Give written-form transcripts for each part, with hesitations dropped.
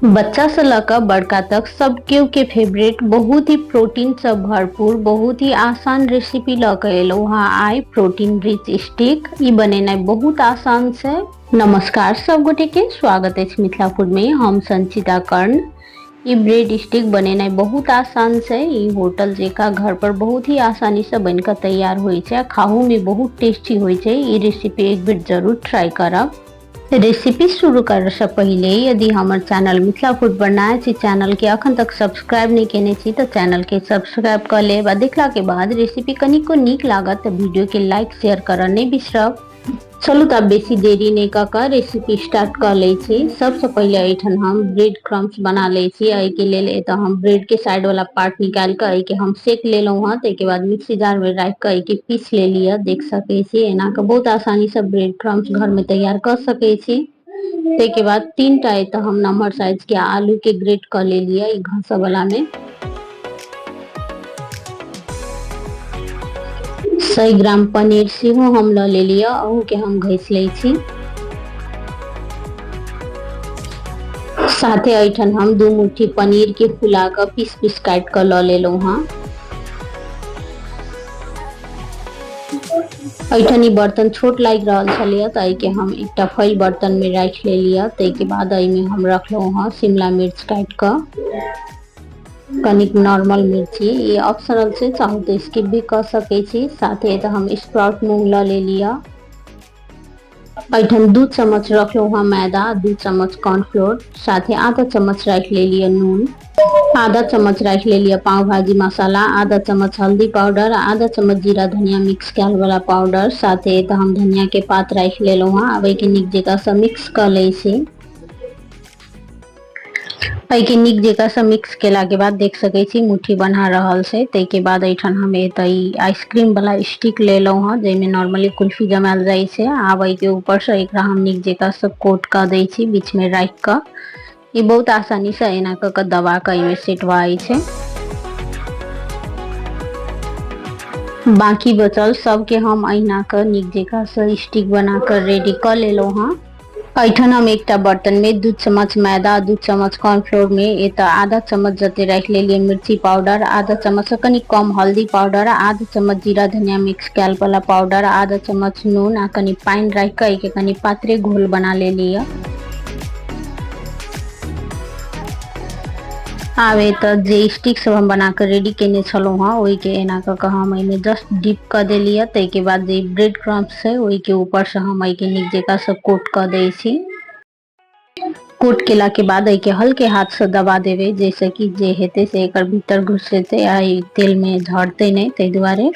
बच्चा से लकर बड़का तक सब केहू के फेवरेट बहुत ही प्रोटीन से भरपूर बहुत ही आसान रेसिपी लकर एलो वहाँ आए प्रोटीन रिच स्टिक ई बनेना बहुत आसान से। नमस्कार सब गोटे के स्वागत है मिथिला फूड में। हम संचिता कर्ण। ई ब्रेड स्टिक बनेना बहुत आसान से ई होटल जेका घर पर बहुत ही आसानी से बनकर तैयार होई छे, खाहू में बहुत टेस्टी होई छे। ई रेसिपी एक बार जरूर ट्राई करब। रेसिपी शुरू कर से पहले यदि हमारे चैनल मिथिला फूड पर नया छी चैनल के अखन तक सब्सक्राइब नहीं केने छी तो चैनल के सब्सक्राइब कर ले। देखला के बाद रेसिपी कनिको नीक लागत तो वीडियो के लाइक शेयर कर नहीं बिसरब। चलू तब बेसी देरी नहीं कर रेसिपी स्टार्ट कर ले छी। सबसे पहले एठन हम ब्रेड क्रम्स बना ले छी। एहि के लेल तो हम ब्रेड के साइड वाला पार्ट निकाल कर के हम सेक ले हाँ। के बाद मिक्सी जार में रख कर के पीस ले लिया। देख सके छी एना के बहुत आसानी से ब्रेड क्रम्स घर में तैयार कर सके छी। के बाद 3टा तो हम नंबर साइज के आलू के ग्रेट कर ले लिया घसा वाला में। 100 ग्राम पनीर सेहो हम ले लिया अहू के हम घस ले छी। साथे ऐठन हम 2 मुट्ठी पनीर के फुला कर पीस पीस काट कर ले लो हाँ। ऐठन बर्तन छोट लाग रहा छलिए तो के हम एक फैल बर्तन में रख ले लिया। के बाद में हम रख लो हाँ शिमला मिर्च काट कर कनिक नॉर्मल मिर्ची ये ऑप्शनल से चाहो तो स्किप भी कर सके छी। साथे तो हम स्प्राउट मूंग ले लिया। ऐठन 2 चम्मच रख लो हाँ मैदा, 2 चम्मच कॉर्नफ्लोर, साथे आधा चम्मच रख ले लिया नून, आधा चम्मच रख ले लिया पाव भाजी मसाला, आधा चम्मच हल्दी पाउडर, आधा चम्मच जीरा धनिया मिक्स कैल वाला पाउडर। साथे तो हम धनिया के पात रख ले लो हाँ। अब के निक जगह से मिक्स कर ले छी। के निक जगह से मिक्स केला के बाद देख सके छी मुट्ठी बना रहल से। ते के बाद ऐठन हम आइसक्रीम वाला स्टिक ले लो हाँ जेमे नॉर्मली कुल्फी जमाल जाए छे। आब के ऊपर से एक हम निक जगह से कोट कर दे छी बीच में रख कर। ये बहुत आसानी से एना क दबा कर में सेटवाई छे। बाकी बचल सब के हम अहिना कर निक जगह से स्टिक बना कर रेडी कर ले लो हाँ। ऐठन हम एक बर्तन में 2 चम्मच मैदा, 2 चम्मच कॉर्नफ्लोर में आधा चम्मच जते रख ले लिए मिर्ची पाउडर, आधा चम्मच से कनी कम हल्दी पाउडर, आधा चम्मच जीरा धनिया मिक्स कैल वाला पाउडर, आधा चम्मच नून आ कनी पानी रख कर के कनी पातरे घोल बना ले लिया। आवे तो जे स्टिक सब हम बना कर रेडी केने छलो हाँ वही के एना क हम एमे जस्ट डिप कर दे लिया। ते के बाद जे ब्रेड क्रम्स है वही के ऊपर से हम के निक जगह से कोट कर दे छी। कोट केला के बाद के हल्के हाथ से दबा देवे जैसे कि जे हेते से एकर भीतर घुसते आ तेल में झड़ते नहीं। ते दुआरे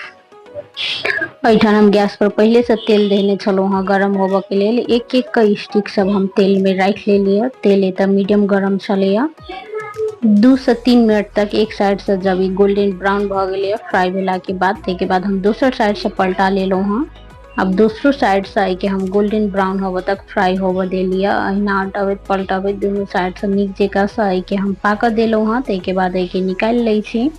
ऐठन हम गैस पर पहले से तेल देने छलो हाँ गरम होबे के लिए। एक एक का स्टिक सब हम तेल में रख ले लिया। तेल एत मीडियम गरम चलिया। 2 से 3 मिनट तक एक साइड से जब गोल्डन ब्राउन भ गए फ्राई भेला के बाद हम दूसर साइड से पलटा ले लो हाँ। अब दूसरो साइड से आई के हम गोल्डन ब्राउन होवे तक फ्राई होवे दे लिया। अहिना हटावे पलटावे दोनों साइड से निक जगह से आई के हम पाक दे लो हाँ। के बाद आई के निकाल ले छी।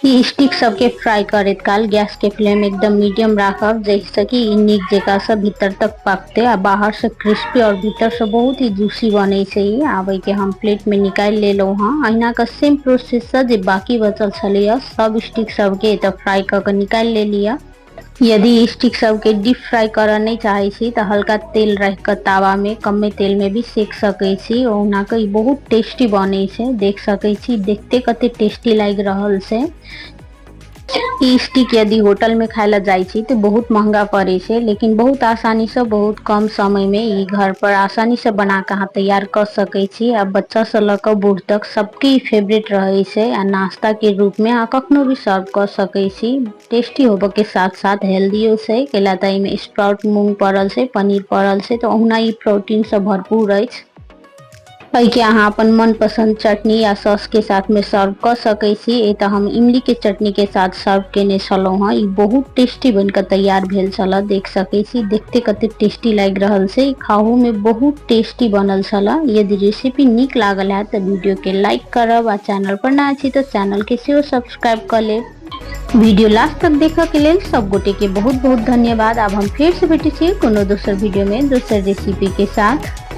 ई स्टिक सबके फ्राई करे काल गैस के फ्लेम एकदम मीडियम रखब जैसे कि निक जगह से भीतर तक पकते आ बाहर से क्रिस्पी और भीतर से बहुत ही जूसी बने से। आवे के हम प्लेट में निकाल ले लो हाँ। अहिना का सेम प्रोसेस से जे बाकी बचल छलिया सब स्टिक सबके फ्राई कर निकाल ले लिया। यदि स्टिक सबके डीप फ्राई कर नहीं चाहे छी तो हल्का तेल रख कर तावा में कम तेल में भी सेक सके छी। ओना के बहुत टेस्टी बने से देख सके छी। देखते कते टेस्टी लाग रहल से। ई स्टिक यदि होटल में खाए ला जाए छी तो बहुत महंगा पड़े से, लेकिन बहुत आसानी से बहुत कम समय में ई घर पर आसानी से बना के तैयार कर सके छी। अब बच्चा से लेकर बूढ़ तक सबके फेवरेट रहे से आ नाश्ता के रूप में आ कखनो भी सर्व कर सके छी। टेस्टी होबे के साथ साथ हेल्दी से केला ताई में स्प्राउट मूंग पड़ल से पनीर पड़ल से तो ओहुना ई प्रोटीन से भरपूर है। के अहाँ अपन मनपसंद चटनी या सॉस के साथ में सर्व कर सके छी। ए तो हम इमली के चटनी के साथ सर्व केने छलो हाँ। ई बहुत टेस्टी बनकर तैयार भेल छला देख सके छी। देखते कते टेस्टी लाग रहल से, खाहू में बहुत टेस्टी बनल छला। यदि रेसिपी नीक लागल है तो वीडियो के लाइक करब आ चैनल पर नया छी तो चैनल के सेहो सब्सक्राइब कर ले। वीडियो लास्ट तक देखा के लिए सब गोटे के बहुत बहुत धन्यवाद। अब हम फिर से भेटे छी कोनो दोसर वीडियो में दोसर रेसिपी के साथ।